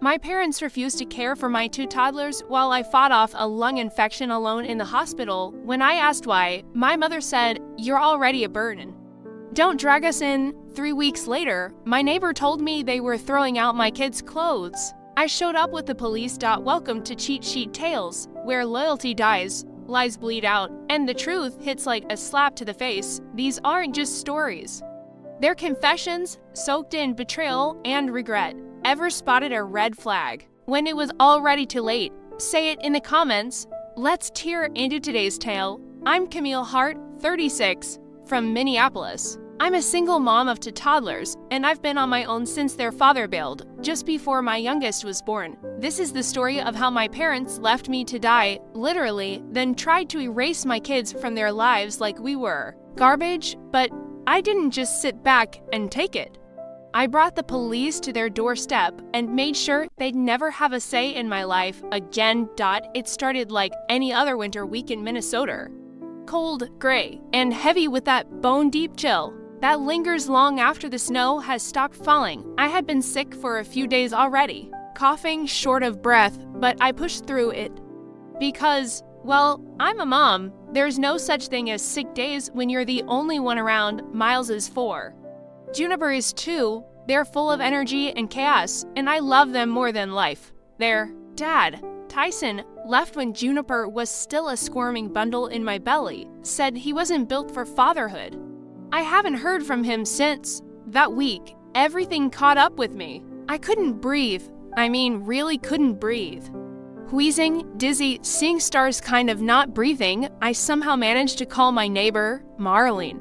My parents refused to care for my 2 toddlers while I fought off a lung infection alone in the hospital. When I asked why, my mother said, "You're already a burden. Don't drag us in." 3 weeks later, my neighbor told me they were throwing out my kids' clothes. I showed up with the police. Welcome to Cheat Sheet Tales, where loyalty dies, lies bleed out, and the truth hits like a slap to the face. These aren't just stories. They're confessions soaked in betrayal and regret. Ever spotted a red flag when it was already too late? Say it in the comments. Let's tear into today's tale. I'm Camille Hart, 36, from Minneapolis. I'm a single mom of 2 toddlers, and I've been on my own since their father bailed, just before my youngest was born. This is the story of how my parents left me to die, literally, then tried to erase my kids from their lives like we were garbage, but I didn't just sit back and take it. I brought the police to their doorstep and made sure they'd never have a say in my life again. It started like any other winter week in Minnesota. Cold, gray, and heavy with that bone-deep chill that lingers long after the snow has stopped falling. I had been sick for a few days already, coughing, short of breath, but I pushed through it. Because, well, I'm a mom. There's no such thing as sick days when you're the only one around. Miles is 4. Juniper is 2. They're full of energy and chaos, and I love them more than life. Their dad, Tyson, left when Juniper was still a squirming bundle in my belly, said he wasn't built for fatherhood. I haven't heard from him since. That week, everything caught up with me. I couldn't breathe. I mean, really couldn't breathe. Wheezing, dizzy, seeing stars, kind of not breathing, I somehow managed to call my neighbor, Marlene.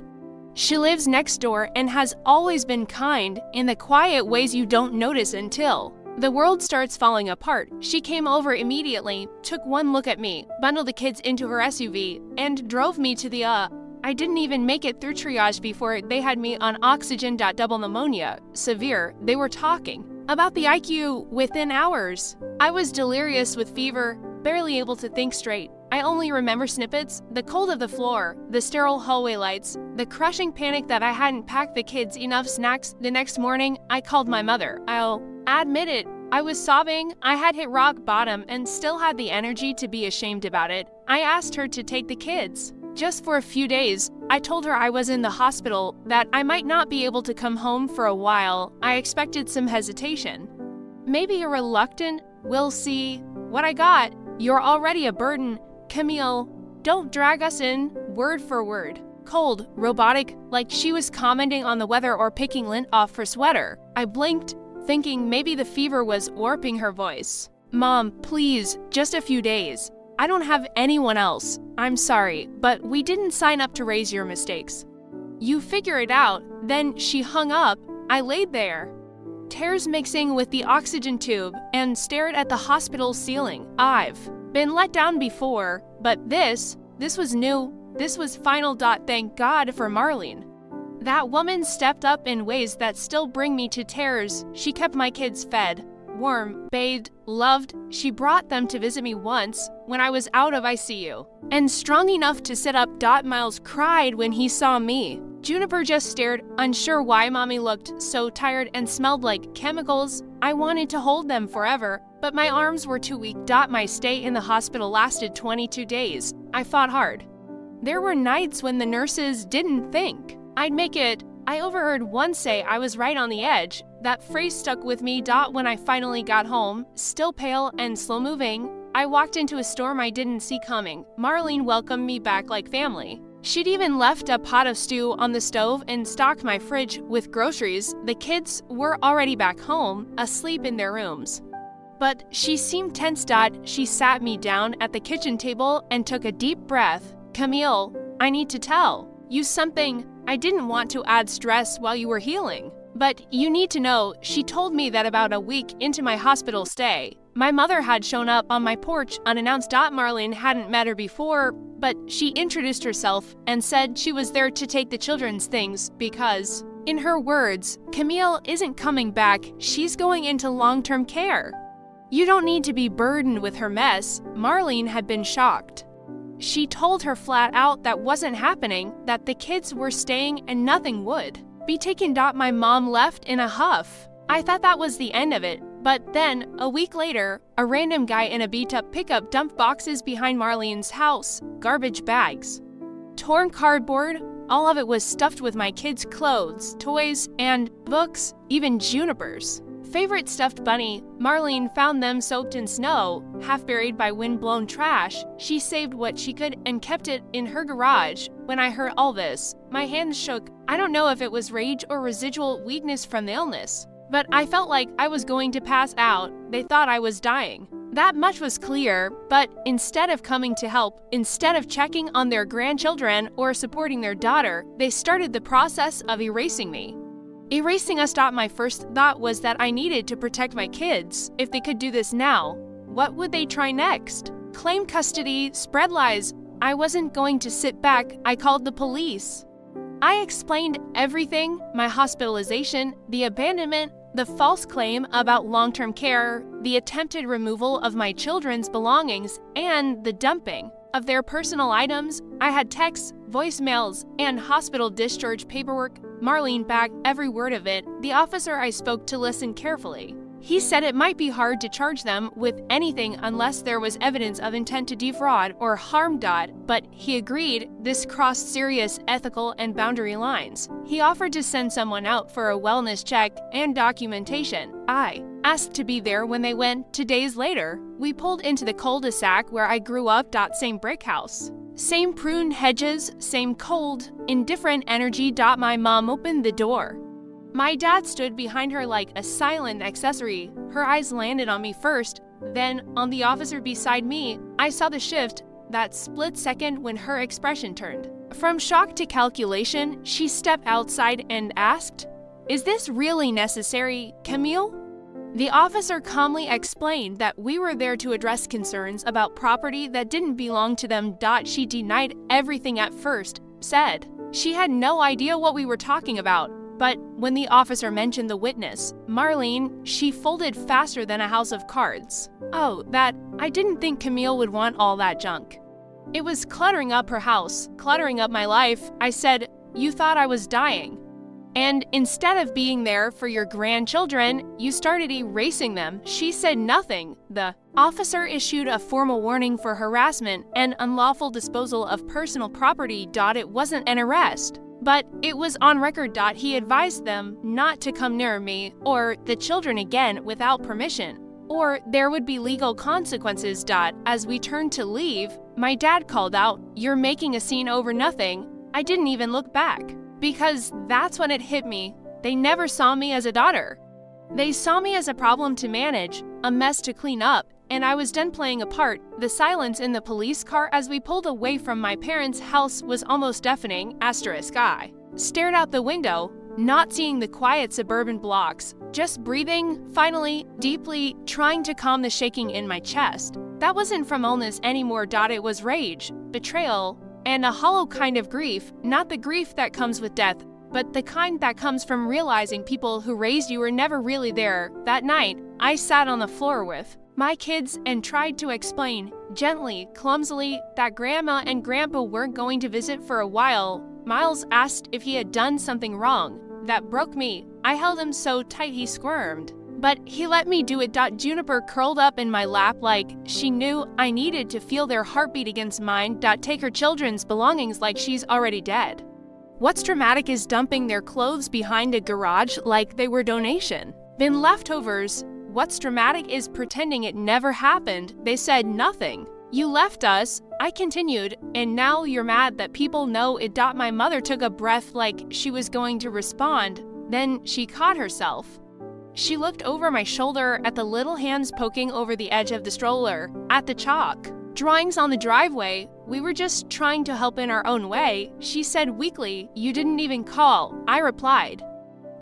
She lives next door and has always been kind in the quiet ways you don't notice until the world starts falling apart. She came over immediately, took one look at me, bundled the kids into her SUV, and drove me to the I didn't even make it through triage before they had me on oxygen. Double pneumonia, severe. They were talking about the IQ within hours. I was delirious with fever, barely able to think straight. I only remember snippets, the cold of the floor, the sterile hallway lights, the crushing panic that I hadn't packed the kids enough snacks. The next morning, I called my mother. I'll admit it, I was sobbing. I had hit rock bottom and still had the energy to be ashamed about it. I asked her to take the kids. Just for a few days, I told her I was in the hospital, that I might not be able to come home for a while. I expected some hesitation. Maybe a reluctant, "We'll see." What I got, "You're already a burden. Camille, don't drag us in," word for word. Cold, robotic, like she was commenting on the weather or picking lint off her sweater. I blinked, thinking maybe the fever was warping her voice. "Mom, please, just a few days. I don't have anyone else. I'm sorry, but we didn't sign up to raise your mistakes. You figure it out." Then she hung up. I laid there, tears mixing with the oxygen tube, and stared at the hospital ceiling. I've been let down before, but this was new. This was final. Thank God for Marlene. That woman stepped up in ways that still bring me to tears. She kept my kids fed, warm, bathed, loved. She brought them to visit me once when I was out of ICU, and strong enough to sit up. Miles cried when he saw me. Juniper just stared, unsure why mommy looked so tired and smelled like chemicals. I wanted to hold them forever, but my arms were too weak. My stay in the hospital lasted 22 days. I fought hard. There were nights when the nurses didn't think I'd make it. I overheard one say I was right on the edge. That phrase stuck with me. When I finally got home, still pale and slow-moving, I walked into a storm I didn't see coming. Marlene welcomed me back like family. She'd even left a pot of stew on the stove and stocked my fridge with groceries. The kids were already back home, asleep in their rooms. But she seemed tense. She sat me down at the kitchen table and took a deep breath. "Camille, I need to tell you something. I didn't want to add stress while you were healing, but you need to know." She told me that about a week into my hospital stay, my mother had shown up on my porch unannounced. Marlene hadn't met her before, but she introduced herself and said she was there to take the children's things because, in her words, "Camille isn't coming back. She's going into long-term care. You don't need to be burdened with her mess." Marlene had been shocked. She told her flat out that wasn't happening, that the kids were staying and nothing would be taken. My mom left in a huff. I thought that was the end of it, But then, a week later, a random guy in a beat-up pickup dumped boxes behind Marlene's house, garbage bags. Torn cardboard, all of it was stuffed with my kids' clothes, toys, and books, even junipers. Favorite stuffed bunny, Marlene found them soaked in snow, half buried by wind-blown trash. She saved what she could and kept it in her garage. When I heard all this, my hands shook. I don't know if it was rage or residual weakness from the illness, but I felt like I was going to pass out. They thought I was dying. That much was clear, but instead of coming to help, instead of checking on their grandchildren or supporting their daughter, they started the process of erasing me. Erasing us. My first thought was that I needed to protect my kids. If they could do this now, what would they try next? Claim custody, spread lies. I wasn't going to sit back. I called the police. I explained everything: my hospitalization, the abandonment, the false claim about long-term care, the attempted removal of my children's belongings, and the dumping of their personal items. I had texts, voicemails, and hospital discharge paperwork. Marlene backed every word of it. The officer I spoke to listened carefully. He said it might be hard to charge them with anything unless there was evidence of intent to defraud or harm. But he agreed this crossed serious ethical and boundary lines. He offered to send someone out for a wellness check and documentation. I asked to be there when they went. 2 days later, we pulled into the cul-de-sac where I grew up. Same brick house. Same prune hedges, same cold, indifferent energy. My mom opened the door. My dad stood behind her like a silent accessory. Her eyes landed on me first, then on the officer beside me. I saw the shift, that split second when her expression turned. From shock to calculation, she stepped outside and asked, "Is this really necessary, Camille?" The officer calmly explained that we were there to address concerns about property that didn't belong to them. She denied everything at first, said she had no idea what we were talking about. But when the officer mentioned the witness, Marlene, she folded faster than a house of cards. Oh, that, I didn't think Camille would want all that junk. It was cluttering up her house, cluttering up my life. I said, "You thought I was dying. And instead of being there for your grandchildren, you started erasing them." She said nothing. The officer issued a formal warning for harassment and unlawful disposal of personal property. It wasn't an arrest, but it was on record. He advised them not to come near me or the children again without permission, or there would be legal consequences. As we turned to leave, my dad called out, "You're making a scene over nothing." I didn't even look back, because that's when it hit me. They never saw me as a daughter. They saw me as a problem to manage, a mess to clean up, and I was done playing a part. The silence in the police car as we pulled away from my parents' house was almost deafening. I stared out the window, not seeing the quiet suburban blocks, just breathing, finally, deeply, trying to calm the shaking in my chest. That wasn't from illness anymore. It was rage, betrayal, and a hollow kind of grief. Not the grief that comes with death, but the kind that comes from realizing people who raised you were never really there. That night, I sat on the floor with my kids and tried to explain, gently, clumsily, that Grandma and Grandpa weren't going to visit for a while. Miles asked if he had done something wrong. That broke me. I held him so tight he squirmed, but he let me do it. Juniper curled up in my lap like she knew I needed to feel their heartbeat against mine. Take her children's belongings like she's already dead. What's dramatic is dumping their clothes behind a garage like they were donation. Been leftovers. What's dramatic is pretending it never happened. They said nothing. You left us, I continued, and now you're mad that people know it. My mother took a breath like she was going to respond. Then she caught herself. She looked over my shoulder at the little hands poking over the edge of the stroller, at the chalk drawings on the driveway. We were just trying to help in our own way. She said weakly, "You didn't even call." I replied,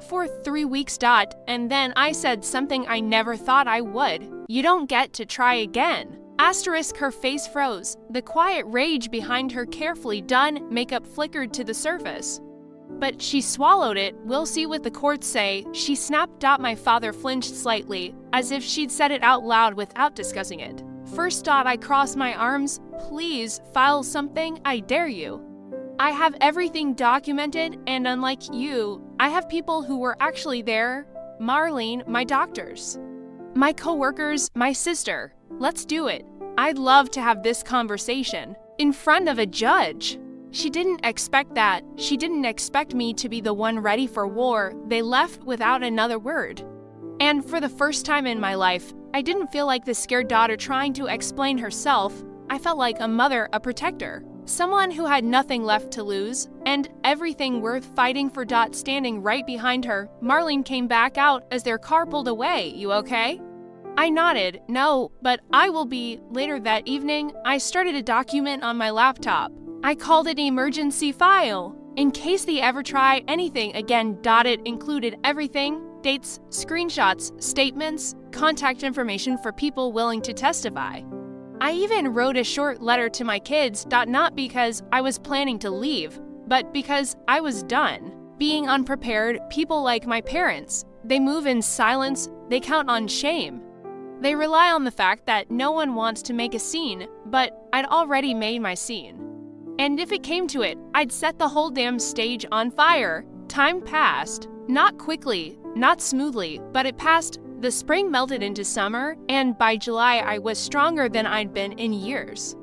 "For 3 weeks. And then I said something I never thought I would. You don't get to try again." Her face froze. The quiet rage behind her carefully done makeup flickered to the surface. But she swallowed it. "We'll see what the courts say," she snapped. My father flinched slightly, as if she'd said it out loud without discussing it. First. I crossed my arms. "Please, file something, I dare you. I have everything documented, and unlike you, I have people who were actually there. Marlene, my doctors. My coworkers, my sister. Let's do it. I'd love to have this conversation in front of a judge. She didn't expect that. She didn't expect me to be the one ready for war. They left without another word. And for the first time in my life, I didn't feel like the scared daughter trying to explain herself. I felt like a mother, a protector, someone who had nothing left to lose and everything worth fighting for. Standing right behind her, Marlene came back out as their car pulled away. You okay? I nodded. No, but I will be. Later that evening, I started a document on my laptop. I called it emergency file. In case they ever try anything again. It included everything: dates, screenshots, statements, contact information for people willing to testify. I even wrote a short letter to my kids. Not because I was planning to leave, but because I was done being unprepared. People like my parents, they move in silence, they count on shame. They rely on the fact that no one wants to make a scene, but I'd already made my scene. And if it came to it, I'd set the whole damn stage on fire. Time passed. Not quickly, not smoothly, but it passed. The spring melted into summer, and by July I was stronger than I'd been in years.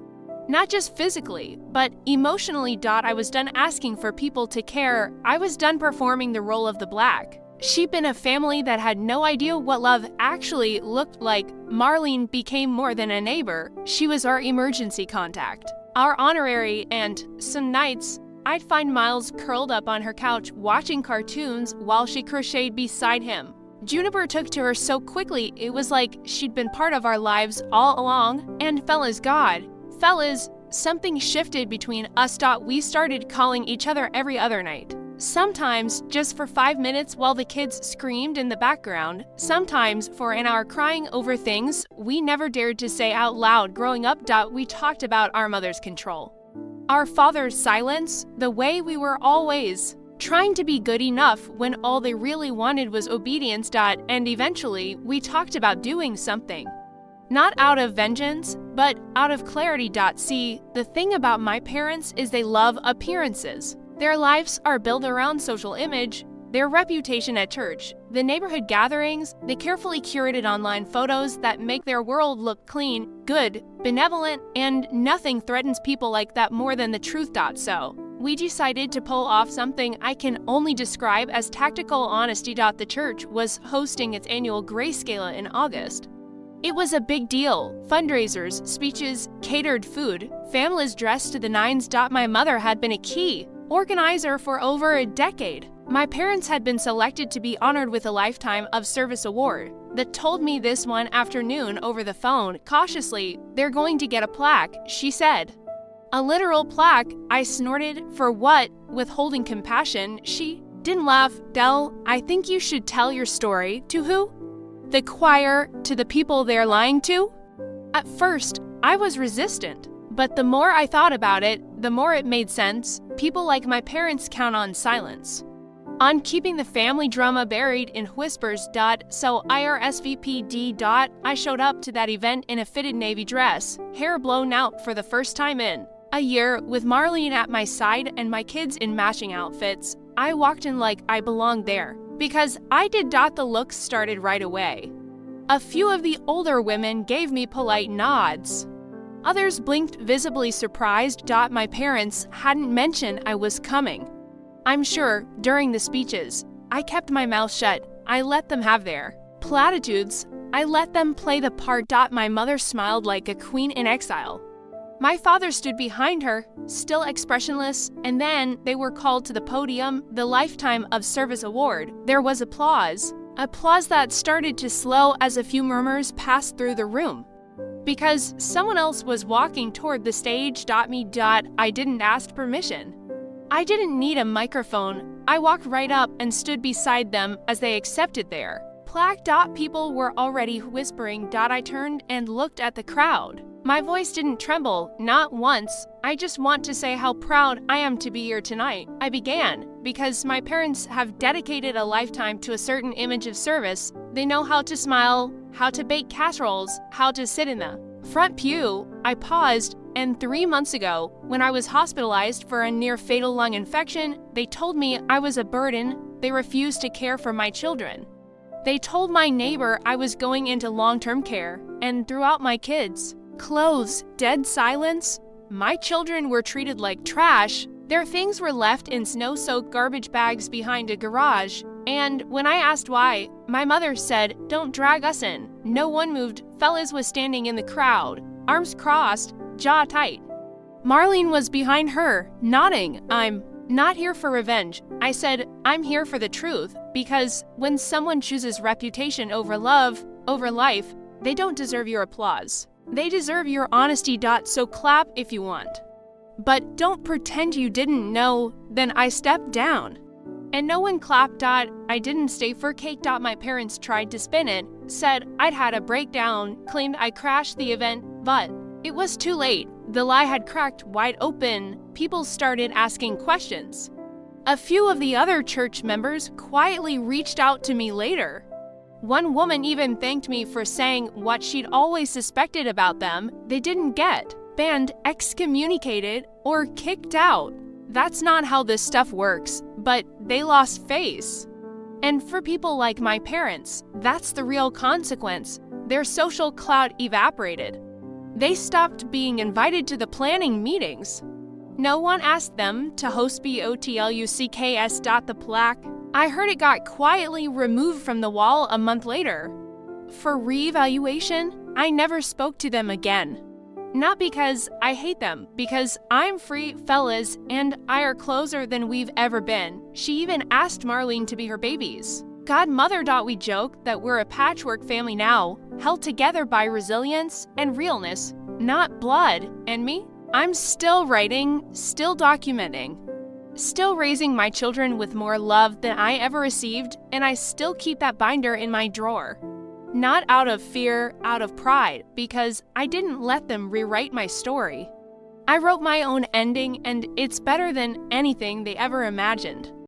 Not just physically, but emotionally. I was done asking for people to care. I was done performing the role of the black sheep in a family that had no idea what love actually looked like. Marlene became more than a neighbor. She was our emergency contact, our honorary, and some nights I'd find Miles curled up on her couch watching cartoons while she crocheted beside him. Juniper took to her so quickly, it was like she'd been part of our lives all along. And fellas, something shifted between us. We started calling each other every other night. Sometimes just for 5 minutes while the kids screamed in the background. Sometimes for an hour crying over things we never dared to say out loud. Growing up, we talked about our mother's control, our father's silence, the way we were always trying to be good enough when all they really wanted was obedience. And eventually, we talked about doing something. Not out of vengeance, but out of clarity. See, the thing about my parents is they love appearances. Their lives are built around social image, their reputation at church, the neighborhood gatherings, the carefully curated online photos that make their world look clean, good, benevolent, and nothing threatens people like that more than the truth. So we decided to pull off something I can only describe as tactical honesty. The church was hosting its annual Grace Gala in August. It was a big deal. Fundraisers, speeches, catered food, families dressed to the nines. My mother had been a key organizer for over a decade. My parents had been selected to be honored with a Lifetime of Service award. That told me this one afternoon over the phone, cautiously, "They're going to get a plaque," she said. "A literal plaque," I snorted. "For what?" Withholding compassion, she didn't laugh. "Del, I think you should tell your story." "To who?" "The choir, to the people they're lying to." At first, I was resistant, but the more I thought about it, the more it made sense. People like my parents count on silence, on keeping the family drama buried in whispers. So IRSVPD. I showed up to that event in a fitted navy dress, hair blown out for the first time in a year, with Marlene at my side and my kids in matching outfits. I walked in like I belonged there, because I did. The looks started right away. A few of the older women gave me polite nods. Others blinked, visibly surprised. My parents hadn't mentioned I was coming. I'm sure, during the speeches, I kept my mouth shut. I let them have their platitudes. I let them play the part. My mother smiled like a queen in exile. My father stood behind her, still expressionless, and then they were called to the podium, the Lifetime of Service award. There was applause. Applause that started to slow as a few murmurs passed through the room. Because someone else was walking toward the stage. I didn't ask permission. I didn't need a microphone. I walked right up and stood beside them as they accepted their plaque. People were already whispering. I turned and looked at the crowd. My voice didn't tremble, not once. "I just want to say how proud I am to be here tonight," I began, "because my parents have dedicated a lifetime to a certain image of service. They know how to smile, how to bake casseroles, how to sit in the front pew." I paused, and 3 months ago, when I was hospitalized for a near-fatal lung infection, they told me I was a burden. They refused to care for my children. They told my neighbor I was going into long-term care and threw out my kids. Clothes, dead silence. My children were treated like trash. Their things were left in snow-soaked garbage bags behind a garage. And when I asked why, my mother said, "Don't drag us in." No one moved. Fellas was standing in the crowd, arms crossed, jaw tight. Marlene was behind her, nodding. "I'm not here for revenge." I said, "I'm here for the truth, because when someone chooses reputation over love, over life, they don't deserve your applause. They deserve your honesty. So clap if you want. But don't pretend you didn't know." Then I stepped down. And no one clapped. I didn't stay for cake. My parents tried to spin it, said I'd had a breakdown, claimed I crashed the event, but it was too late. The lie had cracked wide open. People started asking questions. A few of the other church members quietly reached out to me later. One woman even thanked me for saying what she'd always suspected about them. They didn't get banned, excommunicated, or kicked out. That's not how this stuff works, but they lost face. And for people like my parents, that's the real consequence. Their social clout evaporated. They stopped being invited to the planning meetings. No one asked them to host BOTLUCKS. The plaque, I heard it got quietly removed from the wall a month later. For reevaluation, I never spoke to them again. Not because I hate them, because I'm free. Fellas and I are closer than we've ever been. She even asked Marlene to be her babies. Godmother. We joke that we're a patchwork family now, held together by resilience and realness, not blood. And me? I'm still writing, still documenting, still raising my children with more love than I ever received, and I still keep that binder in my drawer. Not out of fear, out of pride, because I didn't let them rewrite my story. I wrote my own ending, and it's better than anything they ever imagined.